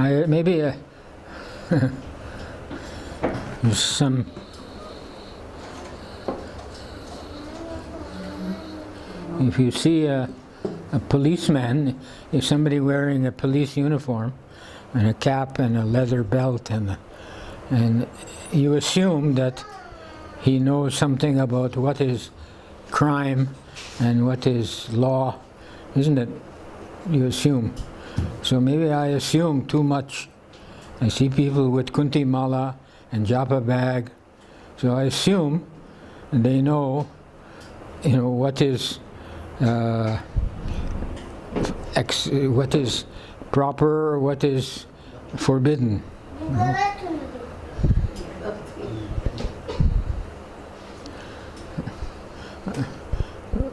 Maybe some if you see a policeman, if somebody wearing a police uniform and a cap and a leather belt and you assume that he knows something about what is crime and what is law, isn't it? You assume. So maybe I assume too much. I see people with kunti mala and japa bag, so I assume they know, what is what is proper, what is forbidden.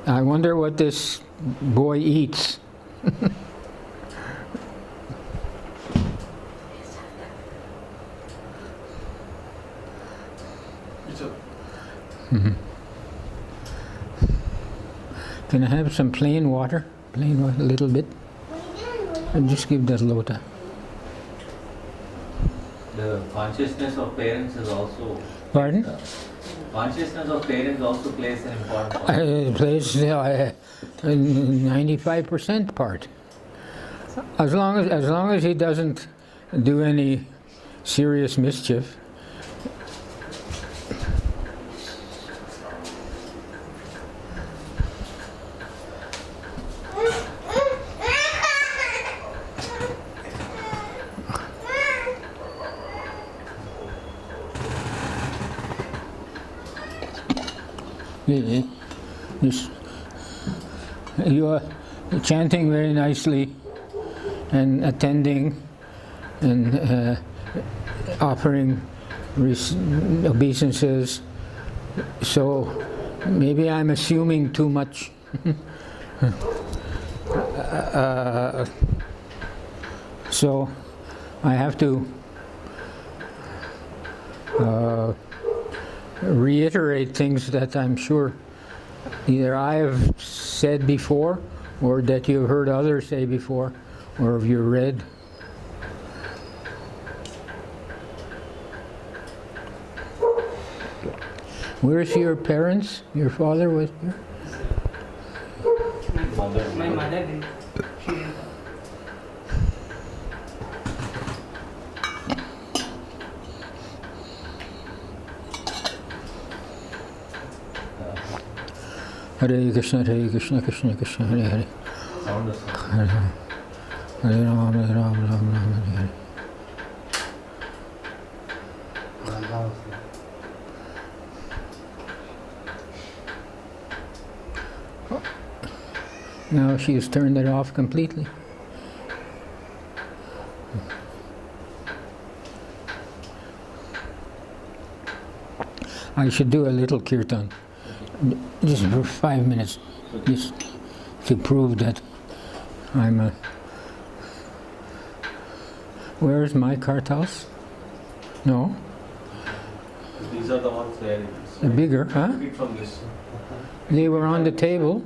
I wonder what this boy eats. Mm-hmm. Can I have some plain water? Plain water, a little bit. And just give that lota. The consciousness of parents is also... Pardon? Consciousness of parents also plays an important part. It plays a 95% part. As long as he doesn't do any serious mischief. You are chanting very nicely and attending and offering obeisances, so maybe I'm assuming too much. So I have to reiterate things that I'm sure either I have said before or that you've heard others say before or have you read. Where's your parents? Your father was here? My mother did. She did. Hare Krishna, Krishna Krishna, Hare Hare. Hare Ram, Hare Ram, Ram Ram, Hare Hare. Now she has turned it off completely. I should do a little kirtan. Just for 5 minutes, just to prove that I'm a... Where's my cart house? No? These are the ones there. The bigger, huh? From this. They were on the table.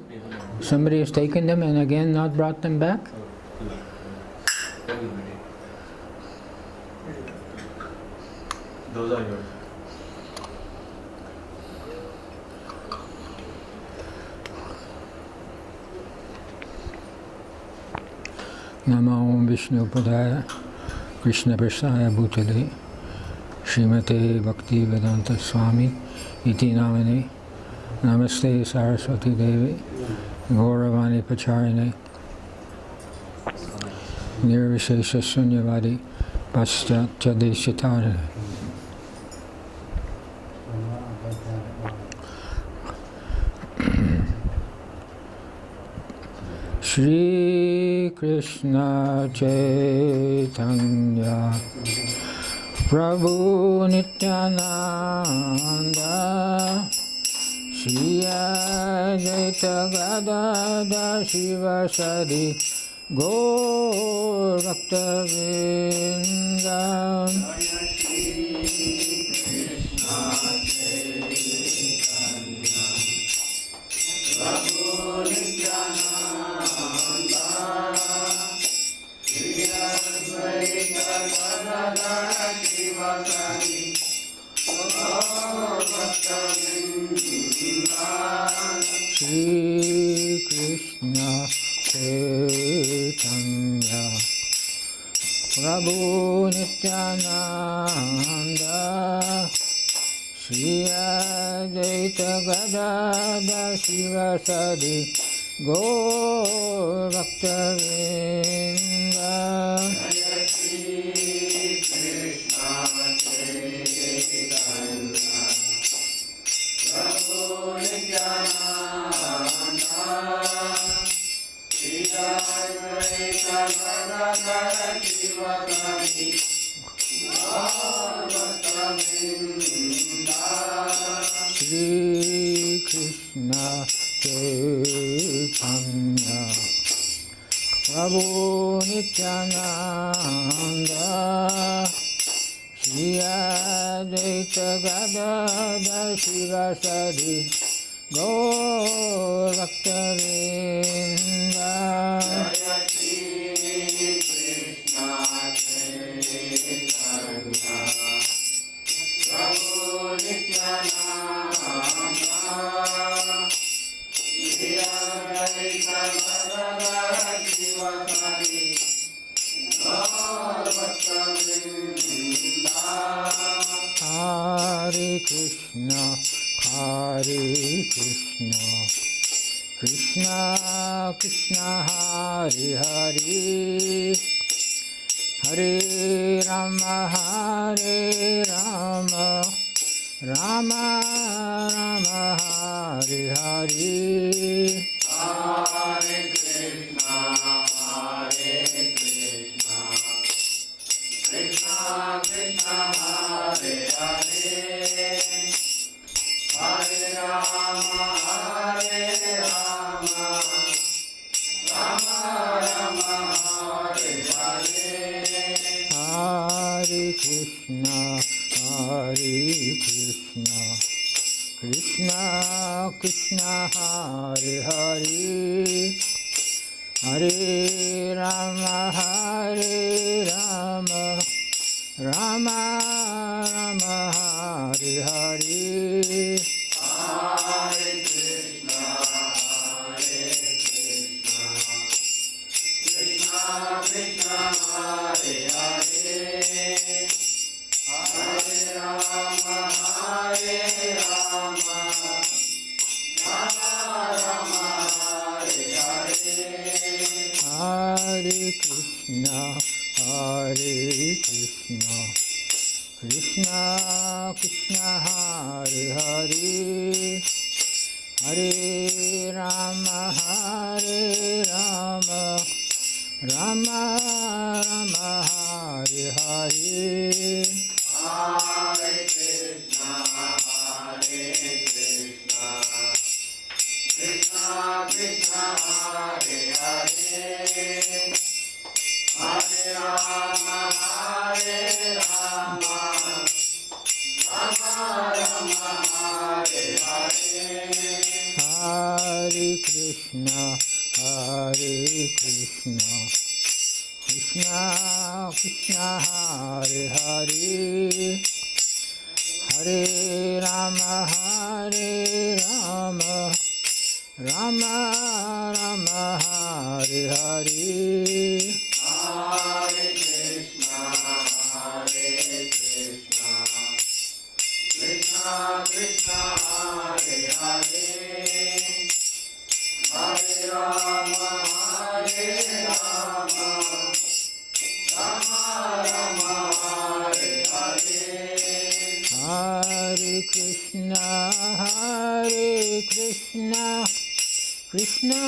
Somebody has taken them and again not brought them back? Those are yours. Namo Vishnu Padaya Krishna Prasaya Bhutale Srimate Bhaktivedanta Swami Iti Namane Namaste Saraswati Devi Gauravani Pacharine Nirvishesha Sunyavadi Paschatya Deshatara. Shri Krishna Chaitanya Prabhu Nityananda Shri Advaita Gadadhar Shivasadi Gaur Bhaktavinda. Krishna Shri Krishna Chaitanya Prabhu Nityananda Shri Advaita Gadadhar Shivasadi Gaur Bhaktivedanta Shri Krishna Chaitanya Prabhu Nityananda Shri Advaita Gadadhar Shivasadi Gaur Bhaktivedanta Hare Krishna, Hare Krishna, Krishna Krishna Hare Hare, Hare Rama Hare Rama, Rama Rama Hare Hare. Hare Krishna, Hare Krishna, Krishna Krishna Hare Hare, Hare Rama Hare Rama, Rama Rama Hare Hare. Hare Krishna, Hare Krishna, Krishna Krishna Hare Hare, Hare Rama Hare Rama, Rama Rama Hare Hare. Hare Krishna, Hare Krishna, Krishna Krishna Hare Hare, Hare Rama Hare Rama, Rama Rama Hare Hare. Hare Krishna, Hare Krishna, Krishna Krishna Hare Hare, Hare Rama Hare Rama, Rama Rama Hare Hare. Hare Krishna, Hare Krishna, Krishna Krishna Hare Hare, Hare Rama Hare Rama, Rama Rama Hare Hare. Hare Krishna, Hare Krishna, Krishna Krishna Hare Hare, Hare Rama Hare Rama, Rama Rama Hare Hare. Hare Krishna, Hare Krishna, Krishna Krishna Hare Hare, Hare Rama Hare Rama, Rama Rama Hare Hare. Hare Krishna, Hare Krishna, Krishna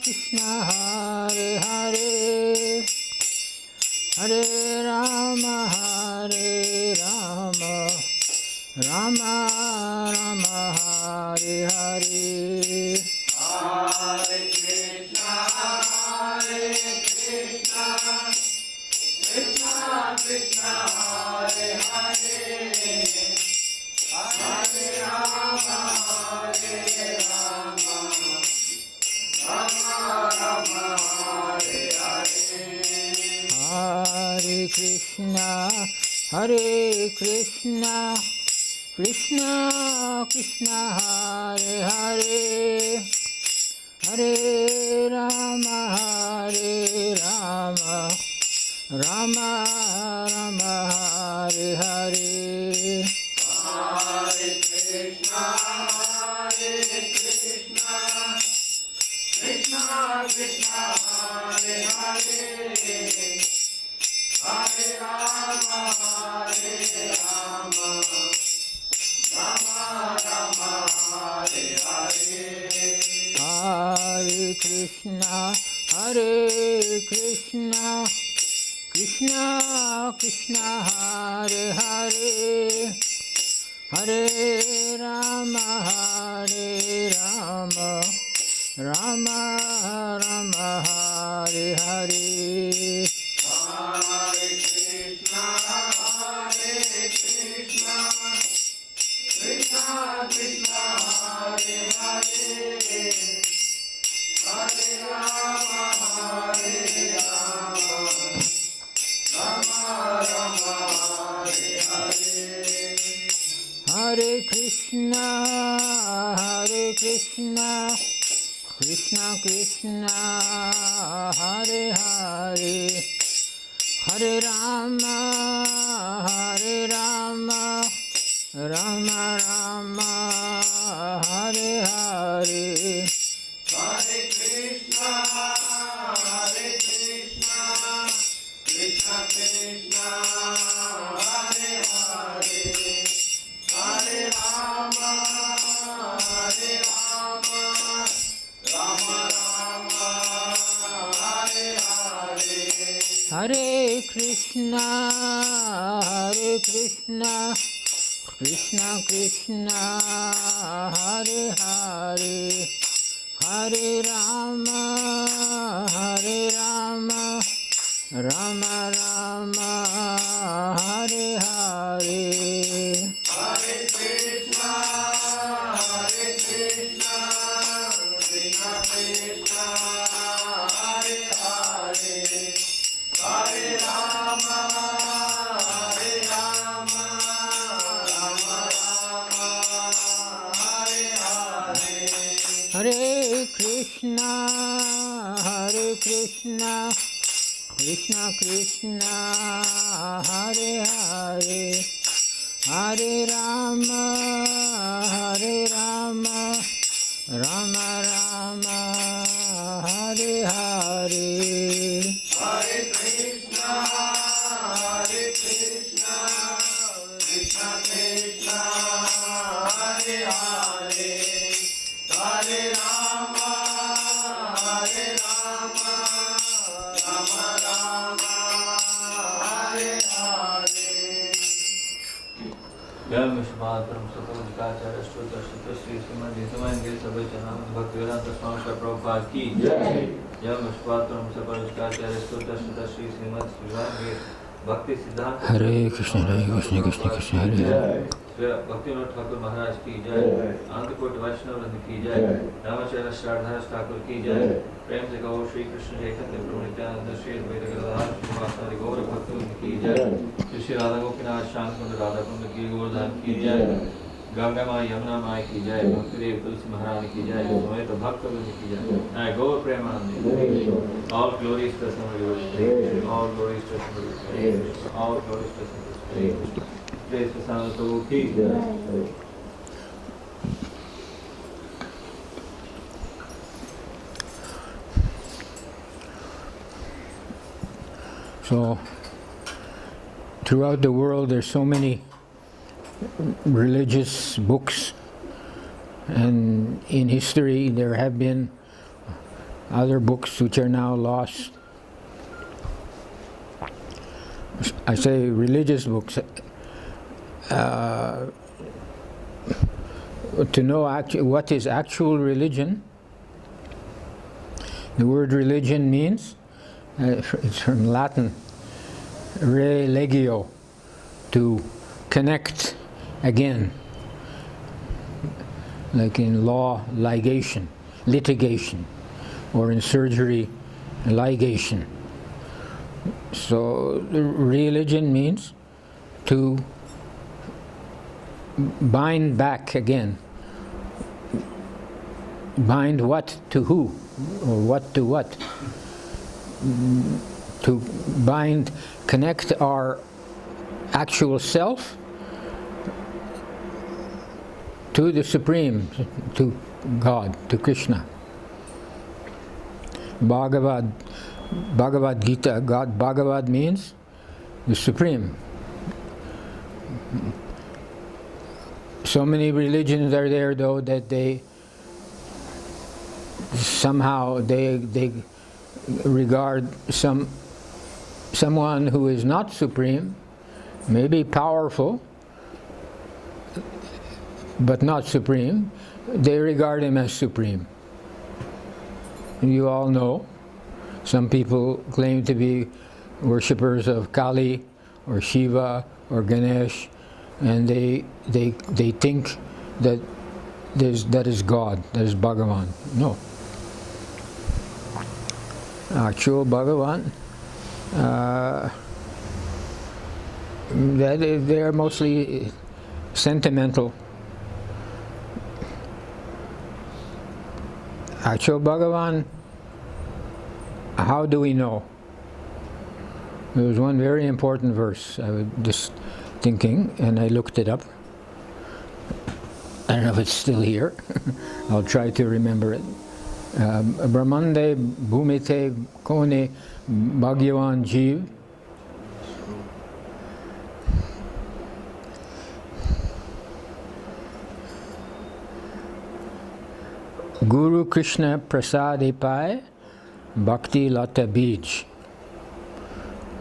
Krishna Hare Hare, Hare Rama Hare Rama, Rama Rama Hare Hare. Hare Krishna, Hare Krishna, Krishna Krishna Hare Hare, Hare Rama Hare Rama, Rama Rama Hare Hare. Hare Krishna, Hare Krishna, Krishna Krishna, Hare Hare, Hare Rama, Hare Rama, Rama Rama, Hare Hare. Hare Krishna, Krishna Krishna, Hare Hare, Hare Rama, Hare Rama, Rama Rama, Hare Hare. Hare Krishna, Hare Krishna, Krishna Krishna, Hare Hare, Hare Rama, Hare Rama, Rama Rama, Hare Hare. Hare Krishna, Krishna Krishna, Hare Hare, Hare Rama, Hare Rama, Rama Rama, Hare Hare. Hare Krishna, Krishna Krishna, Hare Hare, Hare Rama, Rama Rama, Hare Hare. Hare Krishna, Krishna Krishna, Hare Hare, Hare Rama, Rama Rama, Hare Hare. Hare Krishna, Krishna Krishna, Hare Hare, Hare Rama, Rama Rama, Hare Hare. Hare Krishna, Krishna Krishna, Hare Hare, Hare Rama, Rama Rama, Hare Hare. Hare Krishna, Krishna Krishna, Hare Hare, Hare Rama, Rama Rama, Hare Hare. Hare Krishna, Krishna Krishna, Hare Hare, Hare Rama, Rama Rama, Hare Hare. Jai Vishwanatham Sakalakaracharya Shruta Shruta Shri Srimad Jitamayange Sabhajanam Bhaktivedanta Swami Prabhupada ki Jai. Jai Vishwanatham Sakalakaracharya Shruta Shruta Shri Srimad Srivange Bhakti Siddhanta Hare Krishna, Krishna Krishna, Hare Hare. Bhaktivinoda Thakur Maharaj ki Jai. Anandakot Vaishnava Vrinda ki Jai. Ramacharya Shardhas Thakur ki Jai. Prem se Gaur Shri Krishna Chaitanya Prabhu Nityananda Shri Advaita Gadadhar Srivasadi Gaur Bhaktivinoda ki Jai. Shri Radha Gopinath Shyam Kund Radha Kund ki Govardhan ki Jai. Ganga Mai Yamuna Mai ki Jai. Bhaktidev Tulsi Maharani ki Jai. Sameta Bhaktivinoda ki Jai. Gaur Premanandi. All glories to Samari. All glories to Samari. All glories to Samari. Praise Prasanna Prabhu ki Jai. So, throughout the world, there's so many religious books, and in history there have been other books which are now lost. I say religious books. To know what is actual religion, the word religion means, it's from Latin, religio, to connect again, like in law, litigation, or in surgery, ligation. So religion means to bind back again. Bind what to who, or what to what? To bind, connect our actual self to the Supreme, to God, to Krishna. Bhagavad Gita, God, Bhagavad means the Supreme. So many religions are there, though, that they somehow they regard someone who is not supreme, maybe powerful, but not supreme. They regard him as supreme. You all know, some people claim to be worshippers of Kali or Shiva or Ganesh, and they think that that is God, that is Bhagavan. No. Actual Bhagavan, they are mostly sentimental. Actual Bhagavan, how do we know? There was one very important verse I was just thinking, and I looked it up. I don't know if it's still here. I'll try to remember it. Brahmande bhumite kone bhagyavan jeev. Guru Krishna prasade pai bhakti lata bij.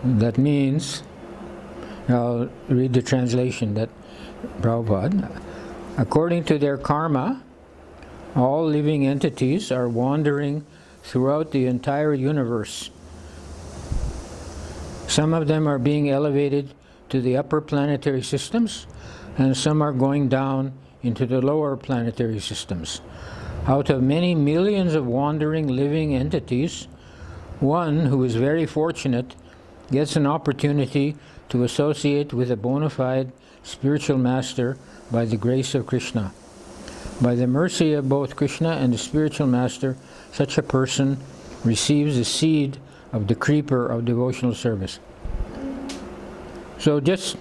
That means, I'll read the translation that Prabhupada, according to their karma, all living entities are wandering throughout the entire universe. Some of them are being elevated to the upper planetary systems, and some are going down into the lower planetary systems. Out of many millions of wandering living entities, one who is very fortunate gets an opportunity to associate with a bona fide spiritual master by the grace of Krishna. By the mercy of both Krishna and the spiritual master, such a person receives the seed of the creeper of devotional service. So just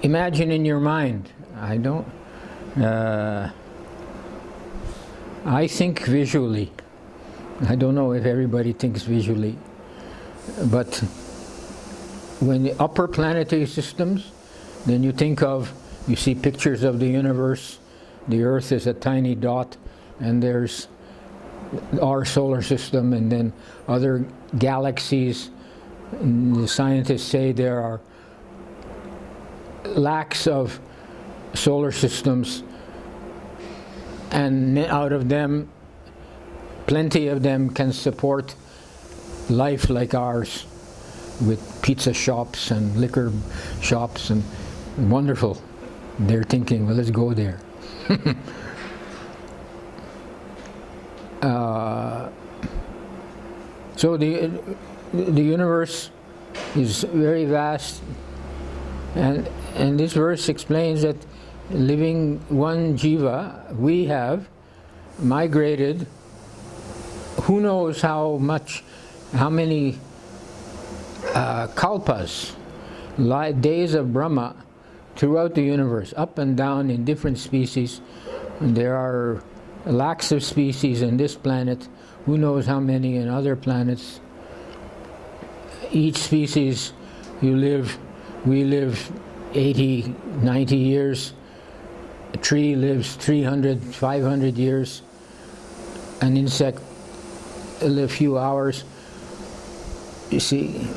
imagine in your mind, I think visually. I don't know if everybody thinks visually, but when the upper planetary systems, then you see pictures of the universe. The Earth is a tiny dot, and there's our solar system, and then other galaxies. And the scientists say there are lakhs of solar systems, and out of them, plenty of them can support life like ours, with pizza shops and liquor shops, and wonderful. They're thinking, well, let's go there. So the universe is very vast, and this verse explains that living one jiva, we have migrated who knows how many kalpas, days of Brahma, throughout the universe, up and down in different species. And there are lakhs of species in this planet, who knows how many in other planets. Each species, we live 80, 90 years. A tree lives 300, 500 years. An insect lives a few hours. You see.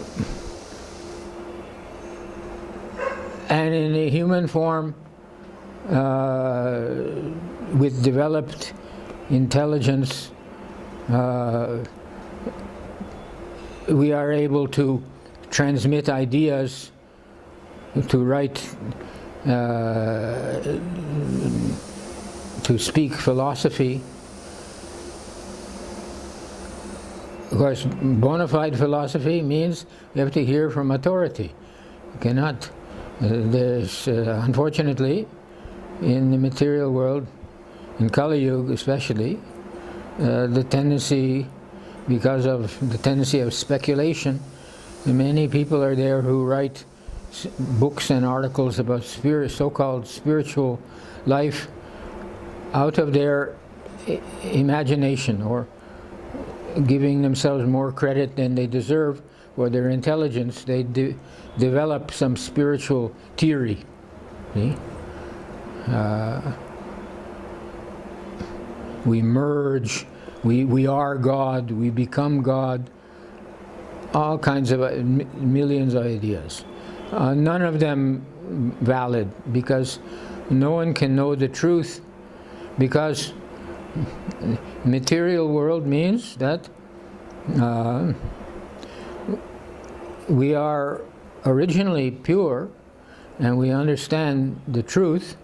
And in a human form, with developed intelligence, we are able to transmit ideas, to write, to speak philosophy. Of course, bona fide philosophy means you have to hear from authority. You cannot. There's, unfortunately, in the material world, in Kali Yuga especially, the tendency, because of the tendency of speculation, many people are there who write books and articles about so-called spiritual life out of their imagination, or giving themselves more credit than they deserve for their intelligence. They develop some spiritual theory. See? We merge, we are God, we become God, all kinds of millions of ideas. None of them valid, because no one can know the truth, because material world means that we are originally pure and we understand the truth,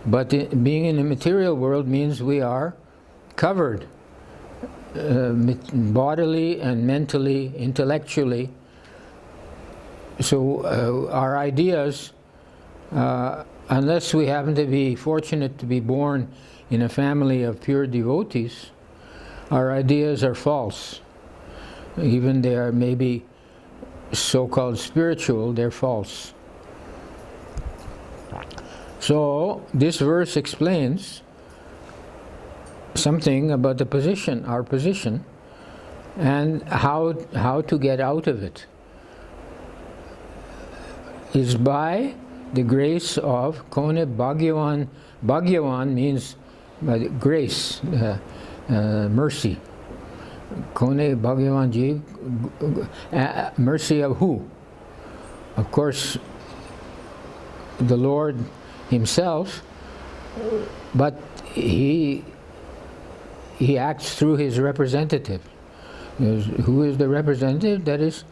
but being in the material world means we are covered bodily and mentally, intellectually. So our ideas, unless we happen to be fortunate to be born in a family of pure devotees, our ideas are false. Even they are maybe so-called spiritual, they're false. So this verse explains something about the position, our position, and how to get out of it. Is by the grace of Kone Bhagyavan. Bhagyavan means grace, mercy. Kone Bhagyavan Ji, mercy of who? Of course, the Lord Himself, but He acts through His representative. Who is the representative? That is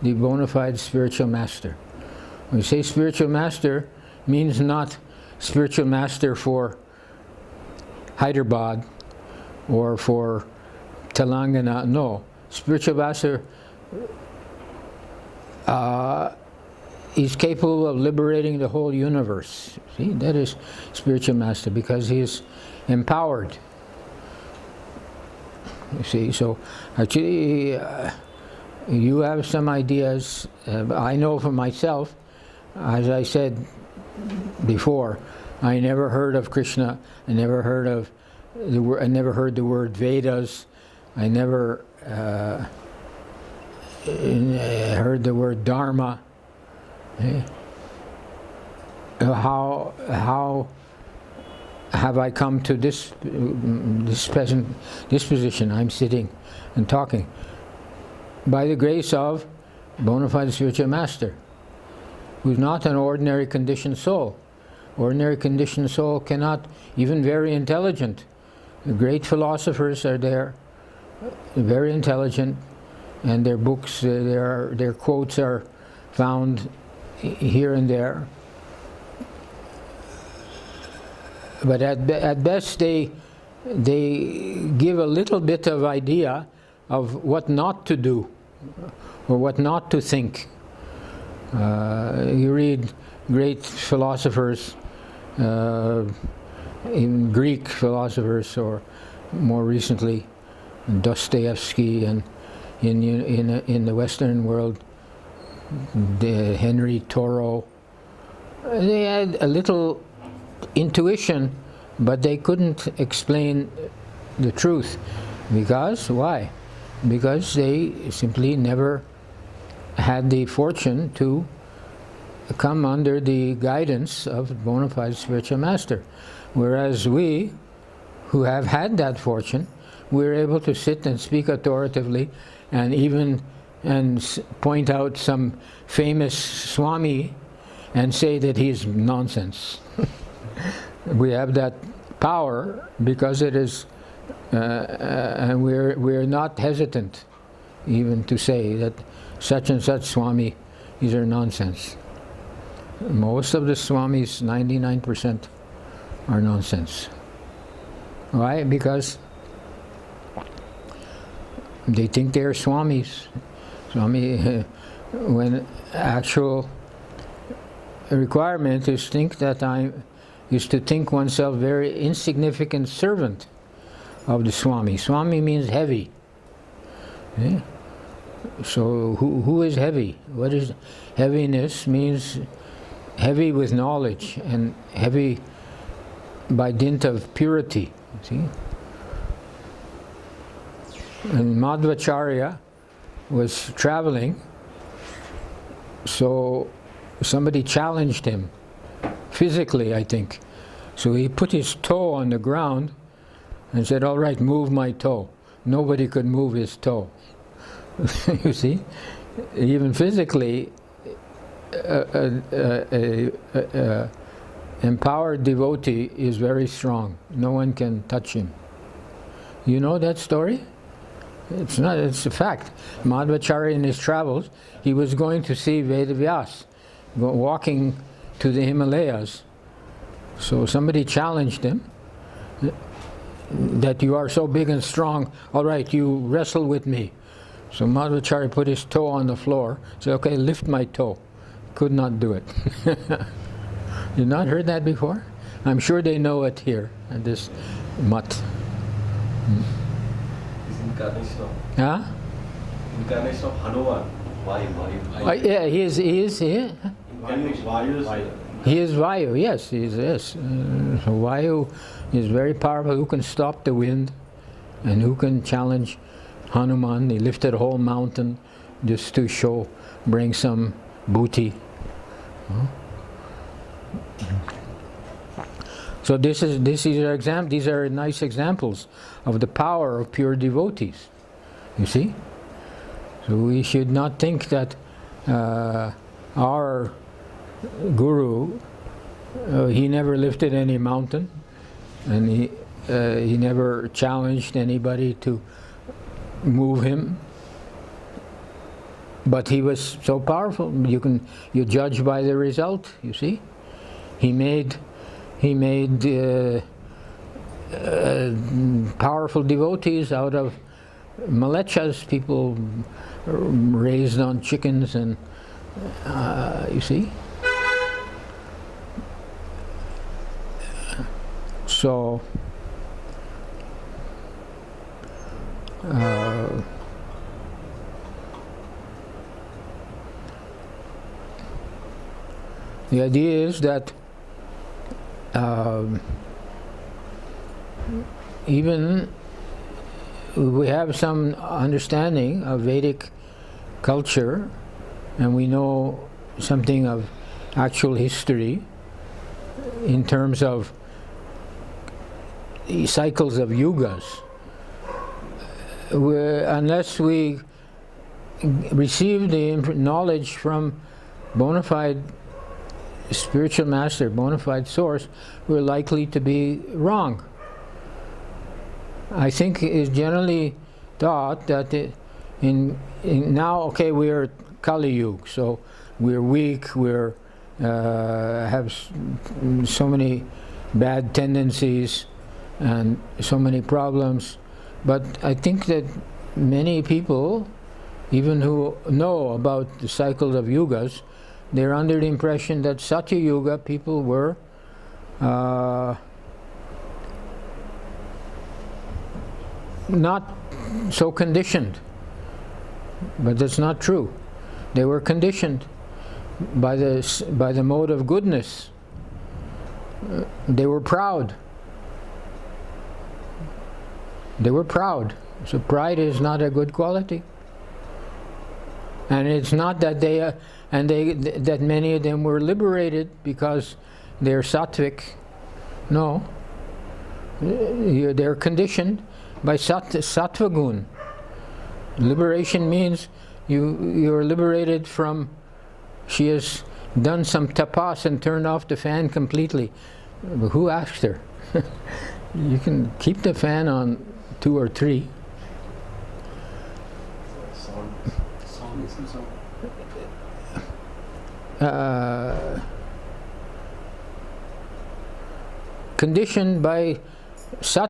the bona fide spiritual master. When we say spiritual master, means not spiritual master for Hyderabad or for Telangana. No, spiritual master is capable of liberating the whole universe. See, that is spiritual master, because he is empowered. You see, so actually you have some ideas. I know for myself, as I said before, I never heard of Krishna. I never heard of the word. I never heard the word Vedas. I never heard the word Dharma. How have I come to this position? I'm sitting and talking by the grace of bona fide spiritual master, who's not an ordinary conditioned soul. Ordinary conditioned soul cannot, even very intelligent. The great philosophers are there, very intelligent, and their books, their quotes are found here and there. But at best they give a little bit of idea of what not to do or what not to think. You read great philosophers, even Greek philosophers, or more recently Dostoevsky, and in the Western world, Henry Thoreau. They had a little intuition, but they couldn't explain the truth. Because why? Because they simply never had the fortune to come under the guidance of bona fide spiritual master. Whereas we, who have had that fortune, we're able to sit and speak authoritatively, and even point out some famous Swami and say that he's nonsense. We have that power because it is, and we're not hesitant even to say that such and such Swami, these are nonsense. Most of the Swamis, 99%, are nonsense. Why? Because They think they're swamis. Swami, when actual requirement is to think oneself very insignificant servant of the Swami. Swami means heavy. Yeah? So who is heavy? What is heaviness? Means heavy with knowledge and heavy by dint of purity. See? And Madhvacharya was traveling, so somebody challenged him, physically I think. So he put his toe on the ground and said, "All right, move my toe." Nobody could move his toe. You see? Even physically, empowered devotee is very strong. No one can touch him. You know that story? It's a fact. Madhvacharya in his travels, he was going to see Vedavyas, walking to the Himalayas. So somebody challenged him that you are so big and strong, all right, you wrestle with me. So Madhvacharya put his toe on the floor, said, "Okay, lift my toe." Could not do it. You not heard that before? I'm sure they know it here at this mutt. Incarnation of, Huh? incarnation of Hanuman. Yeah, he is. Vayu is He is Vayu. Yes, he is. Yes. So Vayu is very powerful. Who can stop the wind, and who can challenge Hanuman? He lifted a whole mountain just to bring some booty. So these are nice examples of the power of pure devotees. You see? So we should not think that our guru, he never lifted any mountain, and he never challenged anybody to move him. But he was so powerful. You judge by the result. You see, he made powerful devotees out of malechas, people raised on chickens, and you see. So the idea is that even we have some understanding of Vedic culture, and we know something of actual history in terms of the cycles of yugas. Unless we receive the knowledge from bona fide spiritual master, bona fide source, we're likely to be wrong. I think it's generally thought that now, okay, we're Kali Yuga, so we're weak, we're have so many bad tendencies and so many problems. But I think that many people, even who know about the cycles of yugas, they're under the impression that Satya Yuga people were not so conditioned. But that's not true. They were conditioned by the mode of goodness. They were proud. They were proud. So pride is not a good quality. And it's not that that many of them were liberated because they're sattvic. No. They're conditioned by sattva gun. Liberation means you're liberated from, she has done some tapas and turned off the fan completely. But who asked her? You can keep the fan on 2 or 3. Conditioned by sat